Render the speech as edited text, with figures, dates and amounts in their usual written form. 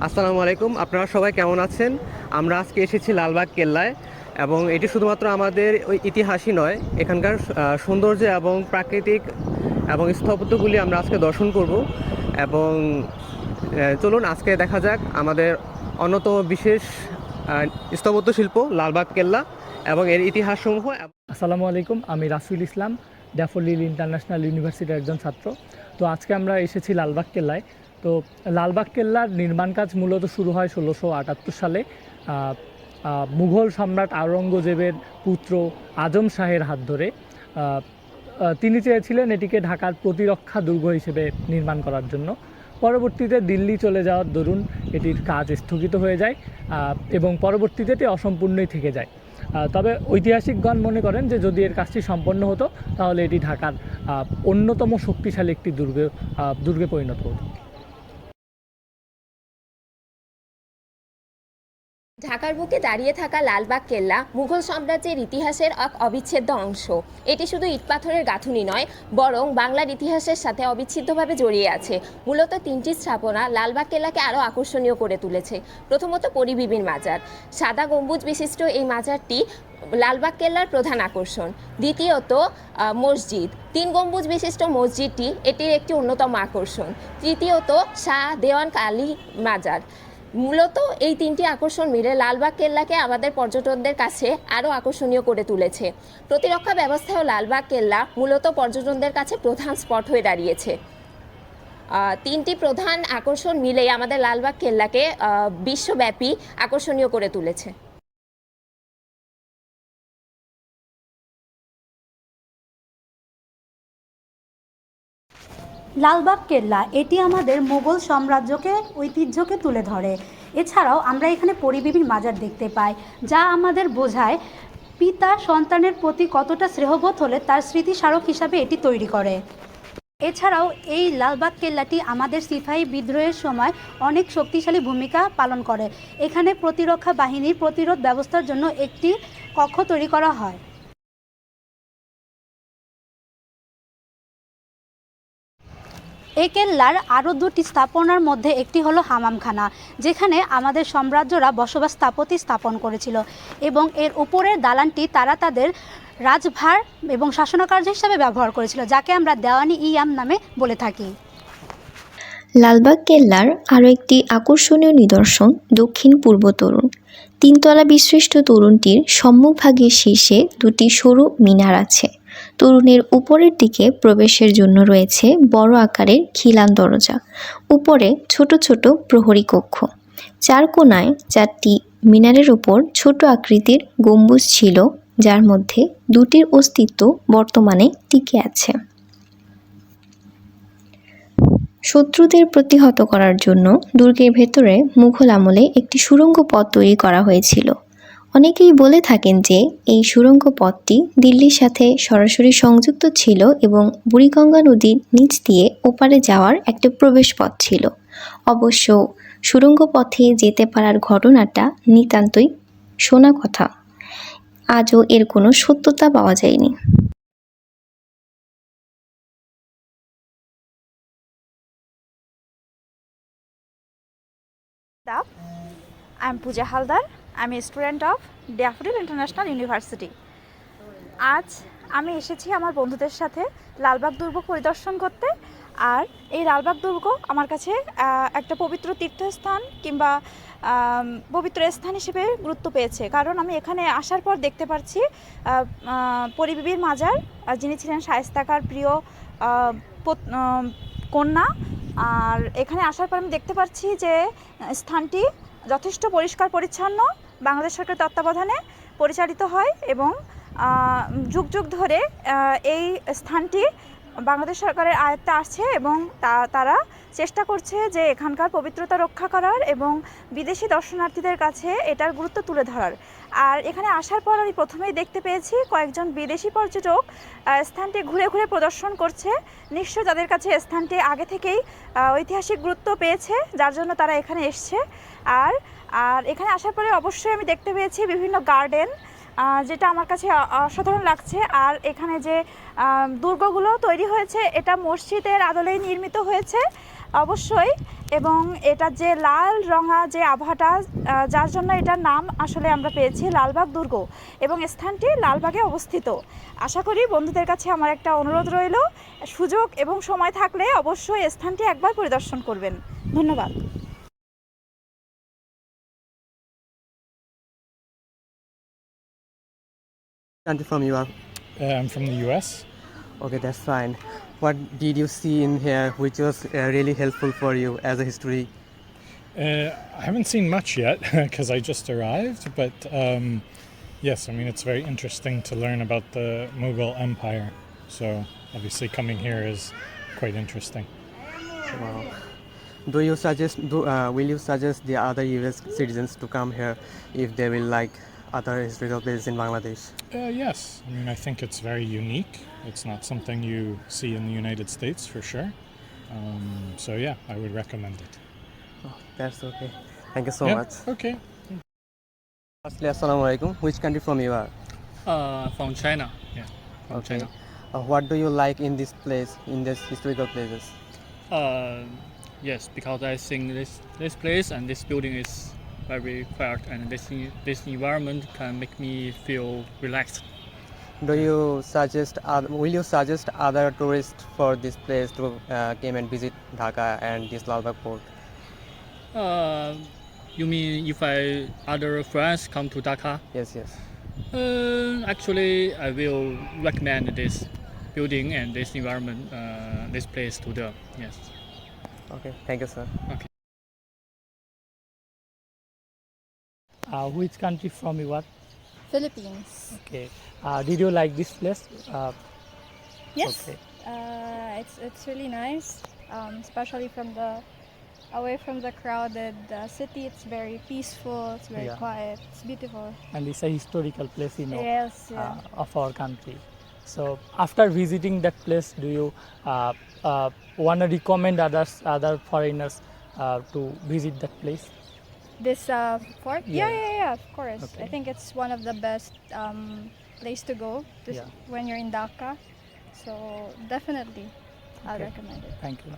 আসসালামু আলাইকুম, আপনারা সবাই কেমন আছেন? আমরা আজকে এসেছি লালবাগ কেল্লায় এবং এটি শুধুমাত্র আমাদের ওই ইতিহাসই নয়, এখানকার সৌন্দর্য এবং প্রাকৃতিক এবং স্থাপত্যগুলি আমরা আজকে দর্শন করব। এবং চলুন আজকে দেখা যাক আমাদের অন্যতম বিশেষ স্থাপত্য শিল্প লালবাগ কেল্লা এবং এর ইতিহাসসমূহ। আসসালামু আলাইকুম, আমি রাসুল ইসলাম, ড্যাফোডিল ইন্টারন্যাশনাল ইউনিভার্সিটির একজন ছাত্র। তো আজকে আমরা এসেছি লালবাগ কেল্লায়। তো লালবাগ কেল্লার নির্মাণ কাজ মূলত শুরু হয় 1678 সালে মুঘল সম্রাট আওরঙ্গজেবের পুত্র আজম শাহের হাত ধরে। তিনি চেয়েছিলেন এটিকে ঢাকার প্রতিরক্ষা দুর্গ হিসেবে নির্মাণ করার জন্য। পরবর্তীতে দিল্লি চলে যাওয়ার দরুন এটির কাজ স্থগিত হয়ে যায় এবং পরবর্তীতে এটি অসম্পূর্ণই থেকে যায়। তবে ঐতিহাসিকগণ মনে করেন যে যদি এর কাজটি সম্পন্ন হতো তাহলে এটি ঢাকার অন্যতম শক্তিশালী একটি দুর্গে পরিণত হতো। ঢাকার বুকে দাঁড়িয়ে থাকা লালবাগ কেল্লা মুঘল সাম্রাজ্যের ইতিহাসের এক অবিচ্ছেদ্য অংশ। এটি শুধু ইটপাথরের গাঁথুনি নয়, বরং বাংলার ইতিহাসের সাথে অবিচ্ছেদ্যভাবে জড়িয়ে আছে। মূলত তিনটি স্থাপনা লালবাগ কেল্লাকে আরও আকর্ষণীয় করে তুলেছে। প্রথমত পরিবিবির মাজার। সাদা গম্বুজ বিশিষ্ট এই মাজারটি লালবাগ কেল্লার প্রধান আকর্ষণ। দ্বিতীয়ত মসজিদ। 3 গম্বুজ বিশিষ্ট মসজিদটি এটির একটি অন্যতম আকর্ষণ। তৃতীয়ত শাহ দেওয়ান কালী মাজার। মূলত এই তিনটি আকর্ষণ মিলে লালবাগ কেল্লাকে আমাদের পর্যটকদের কাছে আরও আকর্ষণীয় করে তুলেছে। প্রতিরক্ষা ব্যবস্থায় লালবাগ কেল্লা মূলত পর্যটকদের কাছে প্রধান স্পট হয়ে দাঁড়িয়েছে। তিনটি প্রধান আকর্ষণ মিলেই আমাদের লালবাগ কেল্লাকে বিশ্বব্যাপী আকর্ষণীয় করে তুলেছে। লালবাগ কেল্লা এটি আমাদের মুঘল সাম্রাজ্যকে ঐতিহ্যকে তুলে ধরে। এছাড়াও আমরা এখানে পরিবিবির মাজার দেখতে পাই, যা আমাদের বোঝায় পিতা সন্তানের প্রতি কতটা স্নেহবোধ হলে তার স্মৃতিস্মারক হিসাবে এটি তৈরি করে। এছাড়াও এই লালবাগ কেল্লাটি আমাদের সিপাহী বিদ্রোহের সময় অনেক শক্তিশালী ভূমিকা পালন করে। এখানে প্রতিরক্ষা বাহিনীর প্রতিরোধ ব্যবস্থার জন্য একটি কক্ষ তৈরি করা হয়। এই কেল্লার আরও দুটি স্থাপনার মধ্যে একটি হলো হামামখানা, যেখানে আমাদের সাম্রাজ্যরা বসবাস স্থাপন করেছিল এবং এর উপরের দালানটি তারা তাদের রাজভার এবং শাসনকার্য হিসাবে ব্যবহার করেছিল, যাকে আমরা দেওয়ানি ইয়াম নামে বলে থাকি। লালবাগ কেল্লার আরও একটি আকর্ষণীয় নিদর্শন দক্ষিণ পূর্ব তোরণ। 3 তলা বিশিষ্ট তোরণটির সম্মুখভাগের শীর্ষে দুটি সরু মিনার আছে। তোরণের উপরের দিকে প্রবেশের জন্য রয়েছে বড় আকারের খিলান দরজা, উপরে ছোট ছোট প্রহরী কক্ষ। 4 কোণায় 4টি মিনারের উপর ছোট আকৃতির গম্বুজ ছিল, যার মধ্যে দুটির অস্তিত্ব বর্তমানে টিকে আছে। শত্রুদের প্রতিহত করার জন্য দুর্গের ভেতরে মুঘল আমলে একটি সুড়ঙ্গ পথ তৈরি করা হয়েছিল। অনেকেই বলে থাকেন যে এই সুড়ঙ্গ পথটি দিল্লির সাথে সরাসরি সংযুক্ত ছিল এবং বুড়িগঙ্গা নদীর নিচ দিয়ে ওপারে যাওয়ার একটা প্রবেশ পথ ছিল। অবশ্য সুড়ঙ্গ পথে যেতে পারার ঘটনাটা নিতান্তই শোনা কথা, আজও এর কোনো সত্যতা পাওয়া যায়নি। I'm Pooja Haldar. I'm a student of Daffodil International University. আজ আমি এসেছি আমার বন্ধুদের সাথে লালবাগ দুর্গ পরিদর্শন করতে। আর এই লালবাগ দুর্গ আমার কাছে একটা পবিত্র তীর্থস্থান কিংবা পবিত্র স্থান হিসেবে গুরুত্ব পেয়েছে, কারণ আমি এখানে আসার পর দেখতে পাচ্ছি পরিবিবির মাজার, যিনি ছিলেন শায়েস্তাকার প্রিয় কন্যা। আর এখানে আসার পর আমি দেখতে পাচ্ছি যে স্থানটি যথেষ্ট পরিষ্কার পরিচ্ছন্ন, বাংলাদেশ সরকারের তত্ত্বাবধানে পরিচালিত হয় এবং যুগ যুগ ধরে এই স্থানটি বাংলাদেশ সরকারের আয়ত্তে আসছে এবং তারা চেষ্টা করছে যে এখানকার পবিত্রতা রক্ষা করার এবং বিদেশি দর্শনার্থীদের কাছে এটার গুরুত্ব তুলে ধরার। আর এখানে আসার পর আমি প্রথমেই দেখতে পেয়েছি কয়েকজন বিদেশি পর্যটক স্থানটি ঘুরে ঘুরে প্রদর্শন করছে। নিশ্চয় তাদের কাছে স্থানটি আগে থেকেই ঐতিহাসিক গুরুত্ব পেয়েছে, যার জন্য তারা এখানে এসছে। আর এখানে আসার পরে অবশ্যই আমি দেখতে পেয়েছি বিভিন্ন গার্ডেন, যেটা আমার কাছে অসাধারণ লাগছে। আর এখানে যে দুর্গগুলো তৈরি হয়েছে এটা মসজিদের আদলেই নির্মিত হয়েছে। অবশ্যই। এবং এটা যে লাল রঙা যে আবহাওয়াটা, যার জন্য এটার নাম আসলে আমরা পেয়েছি লালবাগ দুর্গ, এবং স্থানটি লালবাগে অবস্থিত। আশা করি বন্ধুদের কাছে আমার একটা অনুরোধ রইল, সুযোগ এবং সময় থাকলে অবশ্যই স্থানটি একবার পরিদর্শন করবেন। ধন্যবাদ। Country from you are? I'm from the US. Okay, that's fine. What did you see in here which was really helpful for you as a history? I haven't seen much yet because I just arrived, but yes, I mean, it's very interesting to learn about the Mughal Empire. So, obviously, coming here is quite interesting. Wow. Will you suggest the other US citizens to come here if they will like other historical places in Bangladesh? Yes, I mean, I think it's very unique. It's not something you see in the United States for sure. So, yeah, I would recommend it. Oh, that's okay. Thank you so Yeah, much. Okay. Firstly, assalamu alaikum. Which country from you are? From China. Yeah, from Okay. China. What do you like in this place, in this historical places? Yes, because I think this place and this building is very quiet, and this environment can make me feel relaxed. Will you suggest other tourists for this place to come and visit Dhaka and this Lalbagh Port? You mean if other friends come to Dhaka? Yes, yes. Actually, I will recommend this building and this environment, this place to them. Yes. Okay, thank you, sir. Which country from you are? Philippines. Okay. Did you like this place? Yes. Okay. It's really nice, especially away from the crowded city. It's very peaceful. It's very Yeah. quiet. It's beautiful. And it's a historical place, Yes. Yeah. of our country. So after visiting that place, do you want to recommend other foreigners to visit that place? This fort. Yeah. Yeah. Of course. Okay. I think it's one of the best place to go Yeah. when you're in Dhaka. So definitely, I'll Okay. recommend it. Thank you.